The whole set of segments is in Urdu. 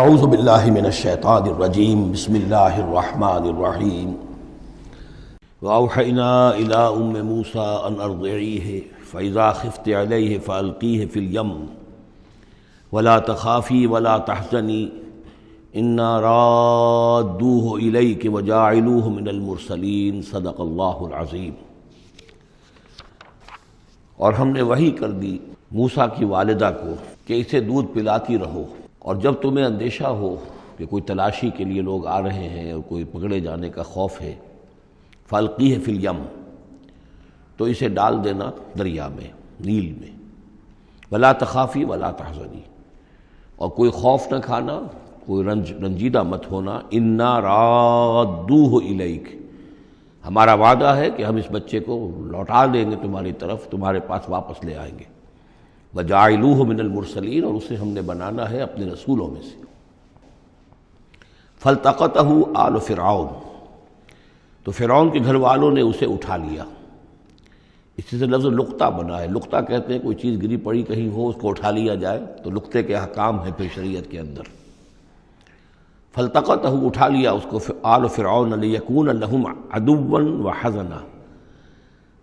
اعوذ باللہ من الشیطان الرجیم بسم اللہ الرحمن الرحیم وأوحینا الی ام موسیٰ ان ارضعیہ فاذا خفت علیہ فالقیہ فی الیم ولا تخافی ولا تحزنی انا رادوہ الیک وجاعلوہ من المرسلین صدق اللہ العظیم۔ اور ہم نے وحی کر دی موسیٰ کی والدہ کو کہ اسے دودھ پلاتی رہو، اور جب تمہیں اندیشہ ہو کہ کوئی تلاشی کے لیے لوگ آ رہے ہیں اور کوئی پکڑے جانے کا خوف ہے، فالقیہ فی الیم، تو اسے ڈال دینا دریا میں، نیل میں، ولا تخافی ولا تحزنی، اور کوئی خوف نہ کھانا، کوئی رنجیدہ مت ہونا، انا رادوہ الیک، ہمارا وعدہ ہے کہ ہم اس بچے کو لوٹا دیں گے تمہاری طرف، تمہارے پاس واپس لے آئیں گے، وجاعلوہ من المرسلین، اور اسے ہم نے بنانا ہے اپنے رسولوں میں سے۔ فالتقطہ آل فرعون، تو فرعون کے گھر والوں نے اسے اٹھا لیا۔ اسی سے لفظ لقطہ بنا ہے، لقطہ کہتے ہیں کوئی چیز گری پڑی کہیں ہو اس کو اٹھا لیا جائے، تو لقطے کے احکام ہیں پھر شریعت کے اندر۔ فالتقطہ، اٹھا لیا اس کو آل فرعون لیکون لہم عدوا وحزنا،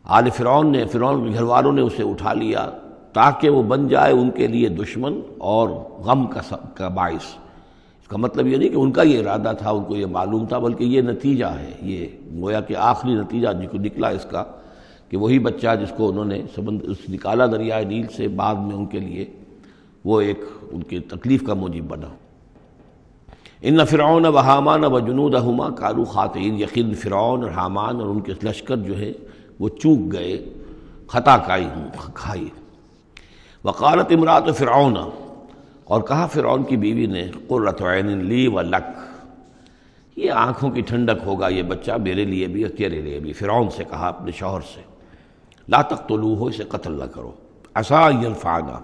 آل فرعون نے، فرعون کے گھر والوں نے اسے اٹھا لیا تاکہ وہ بن جائے ان کے لیے دشمن اور غم کا باعث۔ اس کا مطلب یہ نہیں کہ ان کا یہ ارادہ تھا، ان کو یہ معلوم تھا، بلکہ یہ نتیجہ ہے، یہ گویا کہ آخری نتیجہ نکلا اس کا کہ وہی بچہ جس کو انہوں نے نکالا دریائے نیل سے، بعد میں ان کے لیے وہ ایک ان کی تکلیف کا موجب بنا۔ ان فرعون و حامان و جنودہما کانوا خاطئین، یقین فرعون اور حامان اور ان کے لشکر جو ہے وہ چوک گئے، خطا کھائی۔ وقالت امرأۃ فرعون، اور کہا فرعون کی بیوی نے، قرۃ عین لی و لک، یہ آنکھوں کی ٹھنڈک ہوگا یہ بچہ میرے لیے بھی اور تیرے لیے بھی۔ فرعون سے کہا اپنے شوہر سے، لا تقتلوہ، اسے قتل نہ کرو، عسیٰ ان ینفعنا،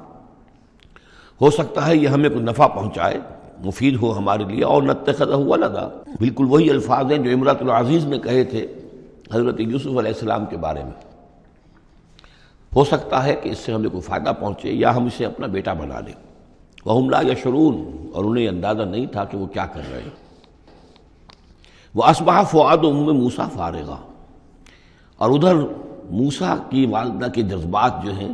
ہو سکتا ہے یہ ہمیں کوئی نفع پہنچائے، مفید ہو ہمارے لیے، اور نتخذہ ولدا، بالکل وہی الفاظ ہیں جو امرأۃ العزیز نے کہے تھے حضرت یوسف علیہ السلام کے بارے میں۔ ہو سکتا ہے کہ اس سے ہمیں کوئی فائدہ پہنچے یا ہم اسے اپنا بیٹا بنا لیں۔ وَهُمْ لَا يَشْعُرُونَ، اور انہیں اندازہ نہیں تھا کہ وہ کیا کر رہے ہیں۔ وَأَصْبَحَ فُؤَادُ أُمِّ مُوسَىٰ فَارِغًا، اور ادھر موسیٰ کی والدہ کے جذبات جو ہیں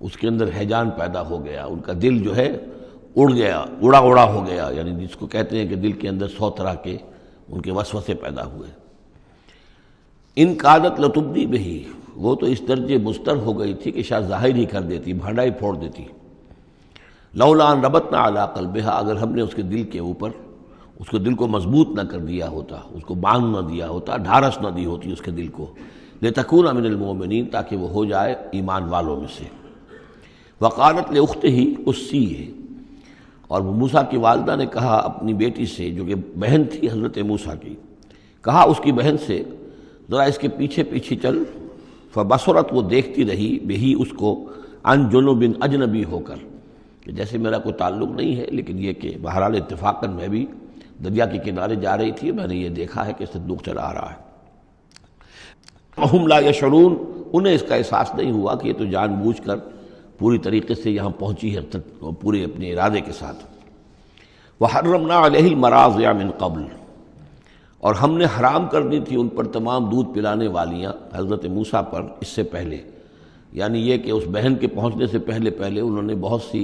اس کے اندر ہیجان پیدا ہو گیا، ان کا دل جو ہے اڑ گیا، اڑا ہو گیا، یعنی جس کو کہتے ہیں کہ دل کے اندر 100 طرح کے ان کے وسوسے پیدا ہوئے۔ ان کادت لتبدی بہ، وہ تو اس درجے مضطر ہو گئی تھی کہ شاید ظاہر ہی کر دیتی، بھانڈا ہی پھوڑ دیتی۔ لولا ان ربطنا علی قلبہا، اگر ہم نے اس کے دل کے اوپر اس کو دل کو مضبوط نہ کر دیا ہوتا، اس کو باندھ نہ دیا ہوتا، ڈھارس نہ دی ہوتی اس کے دل کو، لتکون من المؤمنین، تاکہ وہ ہو جائے ایمان والوں میں سے۔ وقالت لاختہ قصیہ، اور موسیٰ کی والدہ نے کہا اپنی بیٹی سے جو کہ بہن تھی حضرت موسیٰ کی، کہا اس کی بہن سے، ذرا اس کے پیچھے پیچھے چل۔ فبصرت، وہ دیکھتی رہی، بہی اس کو، عن جنب، اجنبی ہو کر، کہ جیسے میرا کوئی تعلق نہیں ہے، لیکن یہ کہ بہرحال اتفاقاً میں بھی دریا کے کنارے جا رہی تھی، میں نے یہ دیکھا ہے کہ صندوق چلا آ رہا ہے۔ وَهُمْ لَا يَشْعُرُونَ، انہیں اس کا احساس نہیں ہوا کہ یہ تو جان بوجھ کر پوری طریقے سے یہاں پہنچی ہے، پورے اپنے ارادے کے ساتھ۔ وَحَرَّمْنَا عَلَيْهِ الْمَرَاضِعَ مِنْ قَبْلُ، اور ہم نے حرام کر دی تھی ان پر تمام دودھ پلانے والیاں حضرت موسیٰ پر اس سے پہلے، یعنی یہ کہ اس بہن کے پہنچنے سے پہلے انہوں نے بہت سی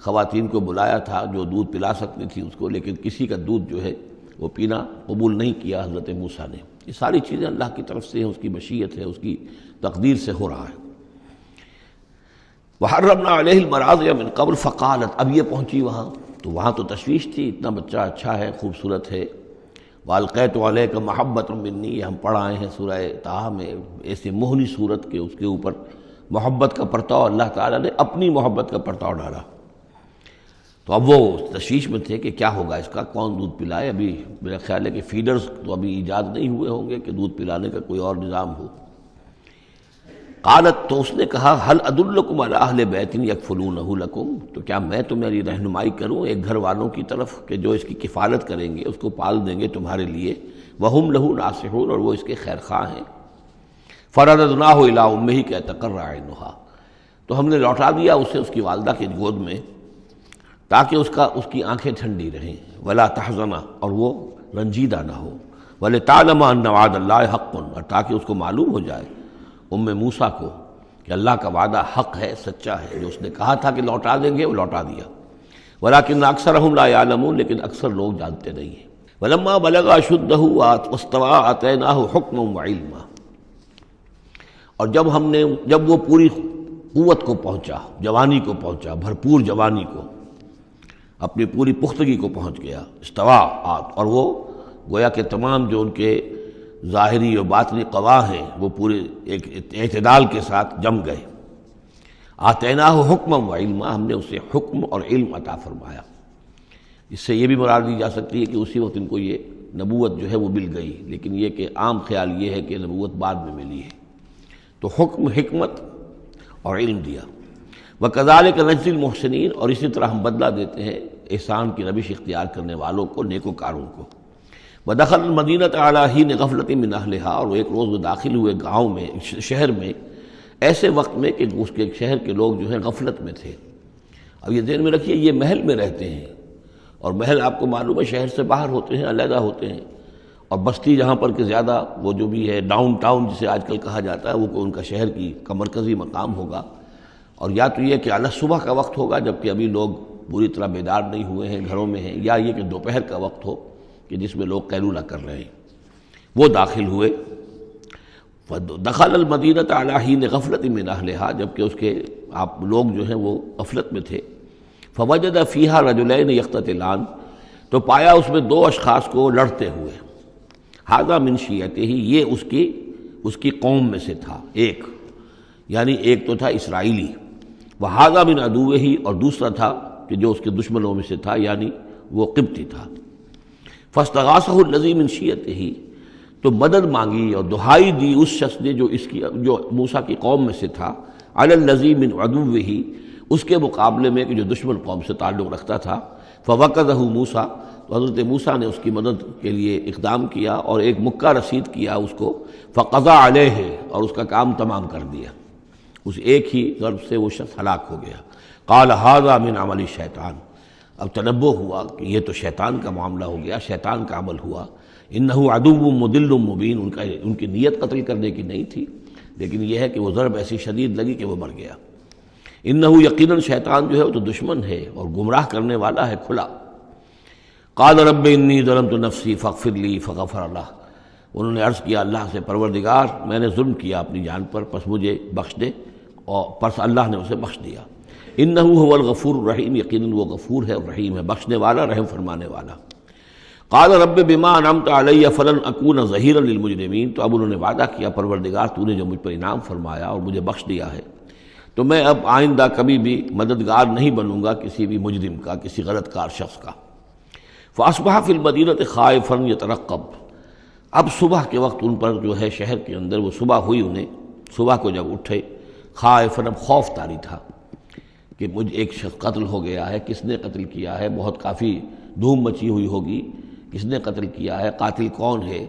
خواتین کو بلایا تھا جو دودھ پلا سکتی تھی اس کو، لیکن کسی کا دودھ جو ہے وہ پینا قبول نہیں کیا حضرت موسیٰ نے۔ یہ ساری چیزیں اللہ کی طرف سے ہیں، اس کی مشیت ہے، اس کی تقدیر سے ہو رہا ہے۔ وَحَرَّمْنَا عَلَيْهِ الْمَرَاضِعَ مِنْ قَبْلُ، فَقَالَتْ، اب یہ پہنچی وہاں تو وہاں تو تشویش تھی، اتنا بچہ اچھا ہے، خوبصورت ہے۔ وَأَلْقَيْتُ عَلَيْكَ مَحَبَّةً مِّنِّي، یہ ہم پڑھ آئے ہیں سورہ طٰہٰ میں، ایسے موہنی صورت کے اس کے اوپر محبت کا پرتاؤ، اللہ تعالیٰ نے اپنی محبت کا پرتاؤ ڈالا۔ تو اب وہ تشویش میں تھے کہ کیا ہوگا اس کا، کون دودھ پلائے۔ ابھی میرا خیال ہے کہ فیڈرز تو ابھی ایجاد نہیں ہوئے ہوں گے کہ دودھ پلانے کا کوئی اور نظام ہو۔ قالت، تو اس نے کہا، هل ادلکم علی اہل بیت یکفلونہ لکم، تو کیا میں تمہاری رہنمائی کروں ایک گھر والوں کی طرف کہ جو اس کی کفالت کریں گے، اس کو پال دیں گے تمہارے لیے، وہم لہ ناصحون، اور وہ اس کے خیر خواہ ہیں۔ فرددناہ الی امہ کہ تقر عینہا، تو ہم نے لوٹا دیا اسے اس کی والدہ کی گود میں، تاکہ اس کی آنکھیں ٹھنڈی رہیں، ولا تحزن، اور وہ رنجیدہ نہ ہو، ولتعلم ان وعد اللہ حق، اور تاکہ اس کو معلوم ہو جائے موسیٰ کو کہ اللہ کا وعدہ حق ہے، سچا ہے، جو اس نے کہا تھا کہ لوٹا دیں گے وہ لوٹا دیا، ولکن اکثرهم لا يعلمون، لیکن اکثر لوگ جانتے نہیں ہیں۔ ولما بلغ اشدہ واستوى آتیناہ حکما وعلما، اور جب وہ پوری قوت کو پہنچا، جوانی کو پہنچا، بھرپور جوانی کو، اپنی پوری پختگی کو پہنچ گیا، استوا، اور وہ گویا کہ تمام جو ان کے ظاہری اور باطنی قوا ہیں وہ پورے ایک اعتدال کے ساتھ جم گئے۔ آتیناہ حکما وعلما، ہم نے اسے حکم اور علم عطا فرمایا۔ اس سے یہ بھی مراد دی جا سکتی ہے کہ اسی وقت ان کو یہ نبوت جو ہے وہ مل گئی، لیکن یہ کہ عام خیال یہ ہے کہ نبوت بعد میں ملی ہے، تو حکم، حکمت اور علم دیا۔ وَكَذَلِكَ نَجْزِي الْمُحْسِنِينَ، اور اسی طرح ہم بدلہ دیتے ہیں احسان کی روش اختیار کرنے والوں کو، نیکوکاروں کو۔ وَدَخَلَ الْمَدِينَةَ عَلَىٰ حِينِ غَفْلَةٍ مِّنْ أَهْلِهَا، اور وہ ایک روز وہ داخل ہوئے گاؤں میں، شہر میں، ایسے وقت میں کہ اس کے شہر کے لوگ جو ہیں غفلت میں تھے۔ اب یہ ذہن میں رکھیے، یہ محل میں رہتے ہیں، اور محل آپ کو معلوم ہے شہر سے باہر ہوتے ہیں، علیحدہ ہوتے ہیں، اور بستی جہاں پر کہ زیادہ وہ جو بھی ہے ڈاؤن ٹاؤن جسے آج کل کہا جاتا ہے، وہ ان کا شہر کا مرکزی مقام ہوگا، اور یا تو یہ کہ اعلیٰ صبح کا وقت ہوگا جبکہ ابھی لوگ پوری طرح بیدار نہیں ہوئے ہیں، گھروں میں ہیں، یا یہ کہ دوپہر کا وقت ہو کہ جس میں لوگ قیلولہ کر رہے ہیں۔ وہ داخل ہوئے، دخل المدینۃ علی حین غفلۃ من اہلہا، جبکہ اس کے آپ لوگ جو ہیں وہ غفلت میں تھے۔ فوجد فیہا رجلین یقتتلان، تو پایا اس میں دو اشخاص کو لڑتے ہوئے۔ ھذا من شیعتہ، یہ اس کی قوم میں سے تھا، ایک یعنی ایک تو تھا اسرائیلی، وھذا من عدوہ، اور دوسرا تھا کہ جو اس کے دشمنوں میں سے تھا، یعنی وہ قبطی تھا۔ فاستغاثہ الذی من شیعتہ، تو مدد مانگی اور دہائی دی اس شخص نے جو موسیٰ کی قوم میں سے تھا، علی الذی من عدوہ، اس کے مقابلے میں کہ جو دشمن قوم سے تعلق رکھتا تھا۔ فوقظہ موسیٰ، تو حضرت موسیٰ نے اس کی مدد کے لیے اقدام کیا اور ایک مکہ رسید کیا اس کو، فقضى علیہ، اور اس کا کام تمام کر دیا، اس ایک ہی ضرب سے وہ شخص ہلاک ہو گیا۔ قال ھذا من عمل الشیطان، اب تنبہ ہوا کہ یہ تو شیطان کا معاملہ ہو گیا، شیطان کا عمل ہوا۔ انہ عدو مضل مبین، ان کی نیت قتل کرنے کی نہیں تھی، لیکن یہ ہے کہ وہ ضرب ایسی شدید لگی کہ وہ مر گیا۔ انہ یقیناً شیطان جو ہے وہ تو دشمن ہے اور گمراہ کرنے والا ہے کھلا۔ قال رب انی ظلمت نفسی فاغفر لی فغفر لہ، انہوں نے عرض کیا اللہ سے، پروردگار میں نے ظلم کیا اپنی جان پر، پس مجھے بخش دے، اور پس اللہ نے اسے بخش دیا۔ انہ هو الغفور الرحیم، یقیناً وہ غفور ہے اور رحیم ہے، بخشنے والا، رحم فرمانے والا۔ قال رب بما انعمت علی فلن اکون ظہیرا للمجرمین، تو اب انہوں نے وعدہ کیا پروردگار تو نے جو مجھ پر انعام فرمایا اور مجھے بخش دیا ہے، تو میں اب آئندہ کبھی بھی مددگار نہیں بنوں گا کسی بھی مجرم کا، کسی غلط کار شخص کا۔ فاصبح فی المدینۃ خائفا یترقب، اب صبح کے وقت ان پر جو ہے شہر کے اندر، وہ صبح ہوئی انہیں، صبح کو جب اٹھے، خائفا، اب خوف طاری تھا کہ مجھ ایک شخص قتل ہو گیا ہے، کس نے قتل کیا ہے، بہت کافی دھوم مچی ہوئی ہوگی، کس نے قتل کیا ہے، قاتل کون ہے،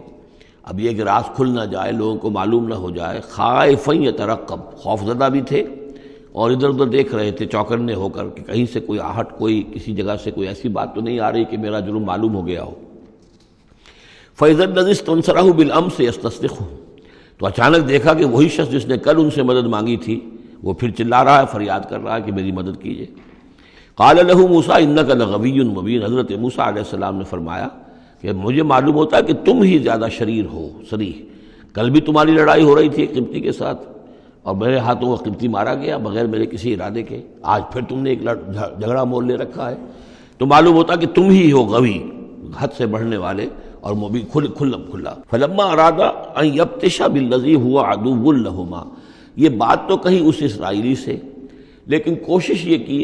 اب یہ کہ راز کھل نہ جائے، لوگوں کو معلوم نہ ہو جائے۔ خائفا یترقب، خوف زدہ بھی تھے اور ادھر ادھر دیکھ رہے تھے چوکنے ہو کر کہ کہیں سے کوئی آہٹ، کوئی کسی جگہ سے کوئی ایسی بات تو نہیں آ رہی کہ میرا جرم معلوم ہو گیا ہو۔ فَإِذَا الَّذِي اسْتَنصَرَهُ بِالْأَمْسِ يَسْتَصْرِخُهُ، تو اچانک دیکھا کہ وہی شخص جس نے کل ان سے مدد مانگی تھی وہ پھر چلا رہا ہے، فریاد کر رہا ہے کہ میری مدد کیجیے۔ قال له موسیٰ انک لغوی مبین، حضرت موسیٰ علیہ السلام نے فرمایا کہ مجھے معلوم ہوتا ہے کہ تم ہی زیادہ شریر ہو، صریح، کل بھی تمہاری لڑائی ہو رہی تھی ایک قبطی کے ساتھ اور میرے ہاتھوں وہ قبطی مارا گیا بغیر میرے کسی ارادے کے، آج پھر تم نے ایک جھگڑا مول لے رکھا ہے، تو معلوم ہوتا کہ تم ہی ہو غوی، حد سے بڑھنے والے اور مبین، کھلا۔ فلما اراد ان یبطش بالذی هو عدو لہما، یہ بات تو کہی اس اسرائیلی سے، لیکن کوشش یہ کی،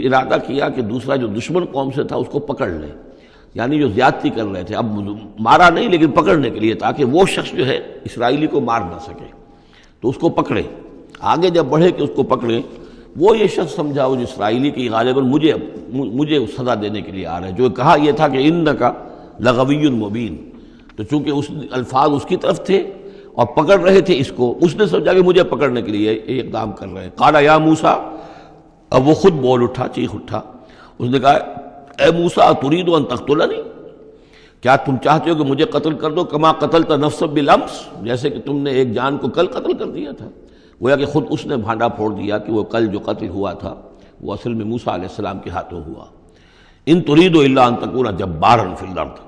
ارادہ کیا کہ دوسرا جو دشمن قوم سے تھا اس کو پکڑ لے، یعنی جو زیادتی کر رہے تھے، اب مارا نہیں لیکن پکڑنے کے لیے، تاکہ وہ شخص جو ہے اسرائیلی کو مار نہ سکے، تو اس کو پکڑے، آگے جب بڑھے کہ اس کو پکڑے، وہ یہ شخص سمجھا وہ اسرائیلی کی غالباً مجھے سزا دینے کے لیے آ رہا ہے، جو کہا یہ تھا کہ انک لغوی مبین، تو چونکہ اس الفاظ اس کی طرف تھے اور پکڑ رہے تھے اس کو، اس نے سمجھا کہ مجھے پکڑنے کے لیے یہ اقدام کر رہے ہیں۔ قال یا موسیٰ، اب وہ خود بول اٹھا، چیخ اٹھا، اس نے کہا اے موسیٰ ترید ان تقتلنی، کیا تم چاہتے ہو کہ مجھے قتل کر دو، کما قتلت نفسا بالامس، جیسے کہ تم نے ایک جان کو کل قتل کر دیا تھا۔ گویا کہ خود اس نے بھانڈا پھوڑ دیا کہ وہ کل جو قتل ہوا تھا وہ اصل میں موسیٰ علیہ السلام کے ہاتھوں ہوا۔ ان ترید الا ان تکون جبارا فی الارض،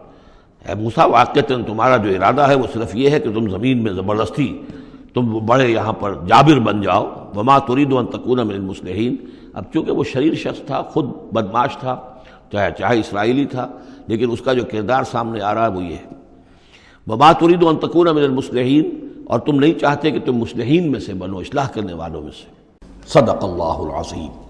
اے موسیٰ واقعتاً تمہارا جو ارادہ ہے وہ صرف یہ ہے کہ تم زمین میں زبردستی تم بڑے یہاں پر جابر بن جاؤ۔ وما ترید ان تکون من المصلحین، اب چونکہ وہ شریر شخص تھا، خود بدمعاش تھا، چاہے اسرائیلی تھا، لیکن اس کا جو کردار سامنے آ رہا ہے وہ یہ ہے وما ترید ان تکون من المصلحین، اور تم نہیں چاہتے کہ تم مصلحین میں سے بنو، اصلاح کرنے والوں میں سے۔ صدق اللہ العظیم۔